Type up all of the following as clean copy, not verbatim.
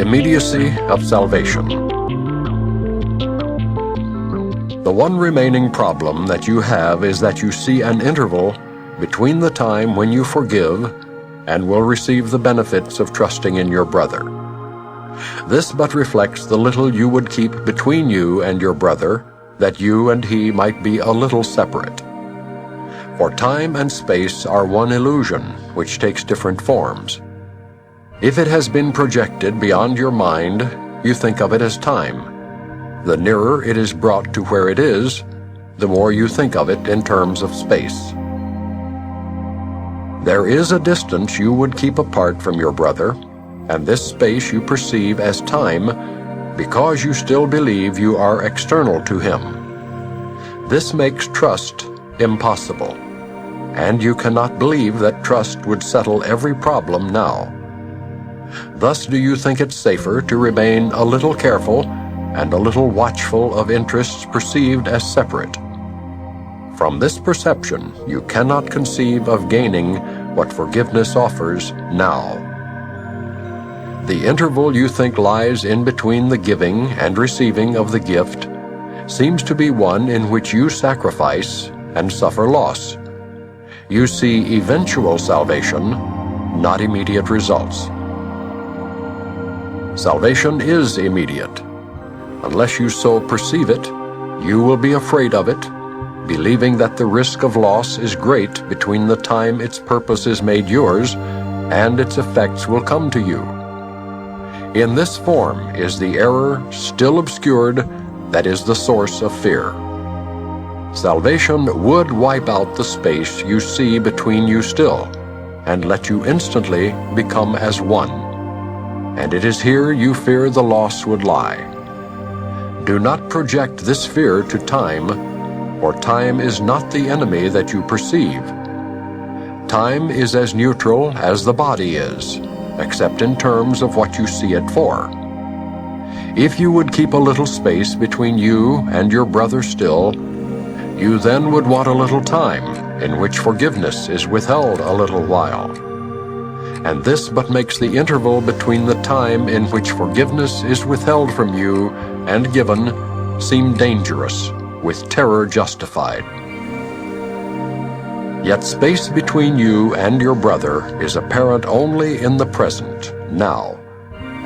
The immediacy of salvation. The one remaining problem that you have is that you see an interval between the time when you forgive and will receive the benefits of trusting in your brother. This but reflects the little you would keep between you and your brother, that you and he might be a little separate. For time and space are one illusion, which takes different forms. If it has been projected beyond your mind, you think of it as time. The nearer it is brought to where it is, the more you think of it in terms of space. There is a distance you would keep apart from your brother, and this space you perceive as time because you still believe you are external to him. This makes trust impossible, and you cannot believe that trust would settle every problem now. Thus do you think it safer to remain a little careful and a little watchful of interests perceived as separate. From this perception, you cannot conceive of gaining what forgiveness offers now. The interval you think lies in between the giving and receiving of the gift seems to be one in which you sacrifice and suffer loss. You see eventual salvation, not immediate results. Salvation is immediate. Unless you so perceive it, you will be afraid of it, believing that the risk of loss is great between the time its purpose is made yours and its effects will come to you. In this form is the error still obscured that is the source of fear. Salvation would wipe out the space you see between you still, and let you instantly become as one. And it is here you fear the loss would lie. Do not project this fear to time, for time is not the enemy that you perceive. Time is as neutral as the body is, except in terms of what you see it for. If you would keep a little space between you and your brother still, you then would want a little time in which forgiveness is withheld a little while. And this but makes the interval between the time in which forgiveness is withheld from you and given seem dangerous, with terror justified. Yet space between you and your brother is apparent only in the present, now,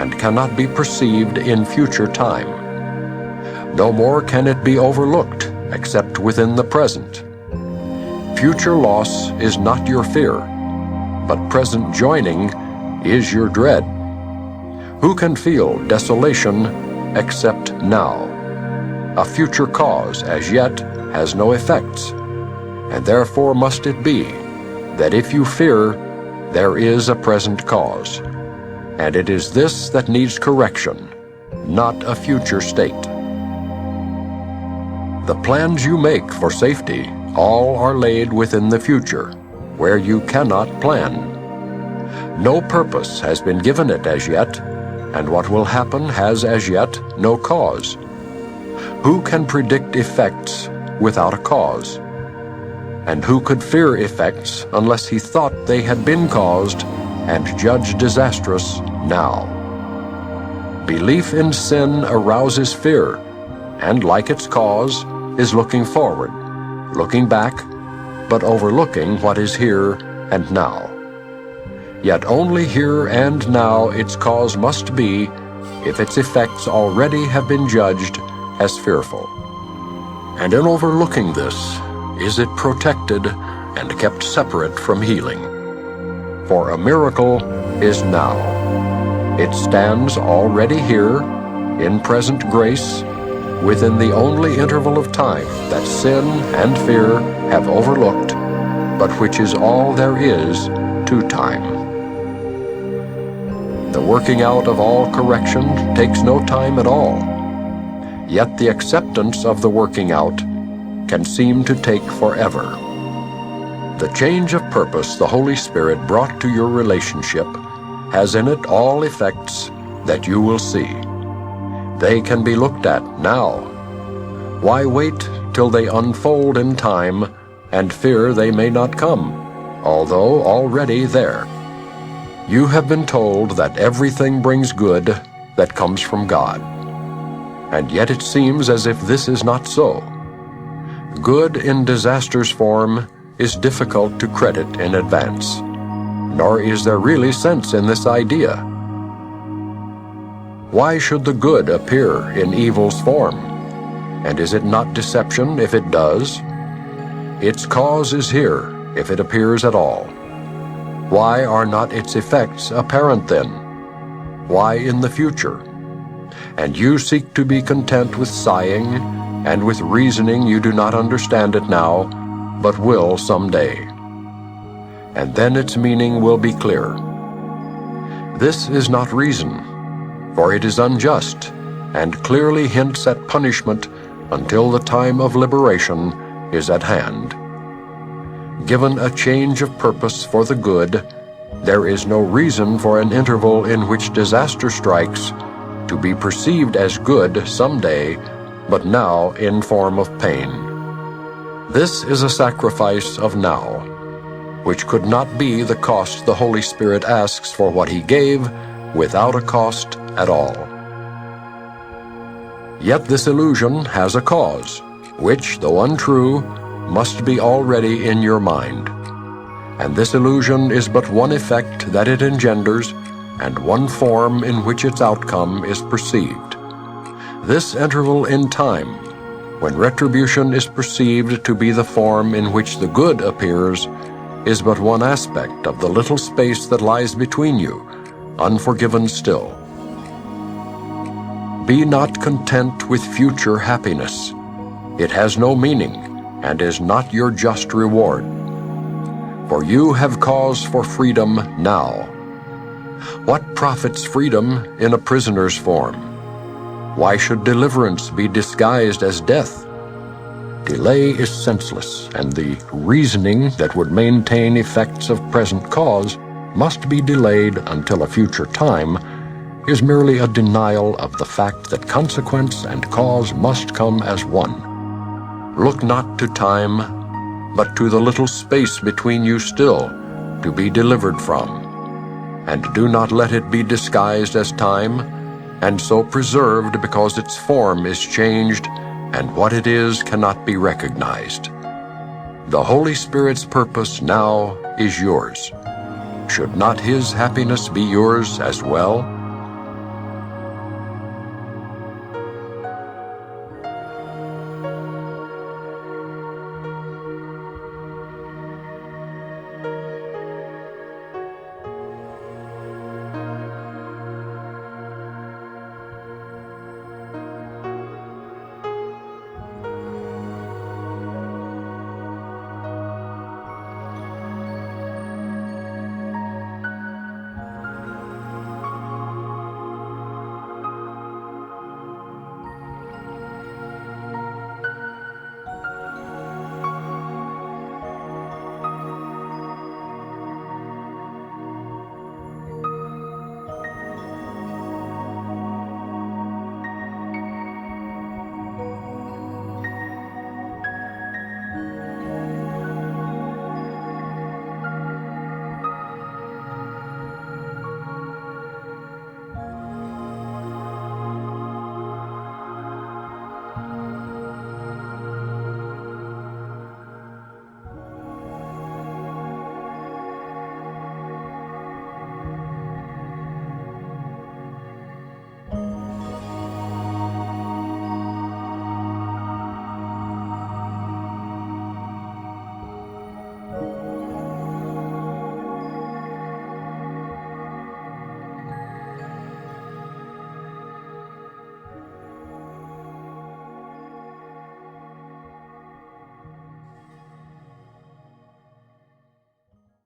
and cannot be perceived in future time. No more can it be overlooked except within the present. Future loss is not your fear, but present joining is your dread. Who can feel desolation except now? A future cause as yet has no effects, and therefore must it be that if you fear, there is a present cause, and it is this that needs correction, not a future state. The plans you make for safety all are laid within the future, where you cannot plan. No purpose has been given it as yet, and what will happen has as yet no cause. Who can predict effects without a cause? And who could fear effects unless he thought they had been caused and judged disastrous now? Belief in sin arouses fear, and like its cause, is looking forward, looking back, but overlooking what is here and now. Yet only here and now its cause must be, if its effects already have been judged as fearful. And in overlooking this, is it protected and kept separate from healing. For a miracle is now. It stands already here, in present grace, within the only interval of time that sin and fear have overlooked, but which is all there is to time. The working out of all correction takes no time at all, yet the acceptance of the working out can seem to take forever. The change of purpose the Holy Spirit brought to your relationship has in it all effects that you will see. They can be looked at now. Why wait till they unfold in time and fear they may not come, although already there? You have been told that everything brings good that comes from God. And yet it seems as if this is not so. Good in disaster's form is difficult to credit in advance, nor is there really sense in this idea. Why should the good appear in evil's form? And is it not deception if it does? Its cause is here, if it appears at all. Why are not its effects apparent then? Why in the future? And you seek to be content with sighing, and with reasoning you do not understand it now, but will some day. And then its meaning will be clear. This is not reason, for it is unjust, and clearly hints at punishment until the time of liberation is at hand. Given a change of purpose for the good, there is no reason for an interval in which disaster strikes to be perceived as good someday, but now in form of pain. This is a sacrifice of now, which could not be the cost the Holy Spirit asks for what He gave without a cost at all. Yet this illusion has a cause, which, though untrue, must be already in your mind. And this illusion is but one effect that it engenders, and one form in which its outcome is perceived. This interval in time, when retribution is perceived to be the form in which the good appears, is but one aspect of the little space that lies between you, unforgiven still. Be not content with future happiness. It has no meaning, and is not your just reward. For you have cause for freedom now. What profits freedom in a prisoner's form? Why should deliverance be disguised as death? Delay is senseless, and the reasoning that would maintain effects of present cause must be delayed until a future time is merely a denial of the fact that consequence and cause must come as one. Look not to time, but to the little space between you still, to be delivered from. And do not let it be disguised as time, and so preserved because its form is changed, and what it is cannot be recognized. The Holy Spirit's purpose now is yours. Should not His happiness be yours as well?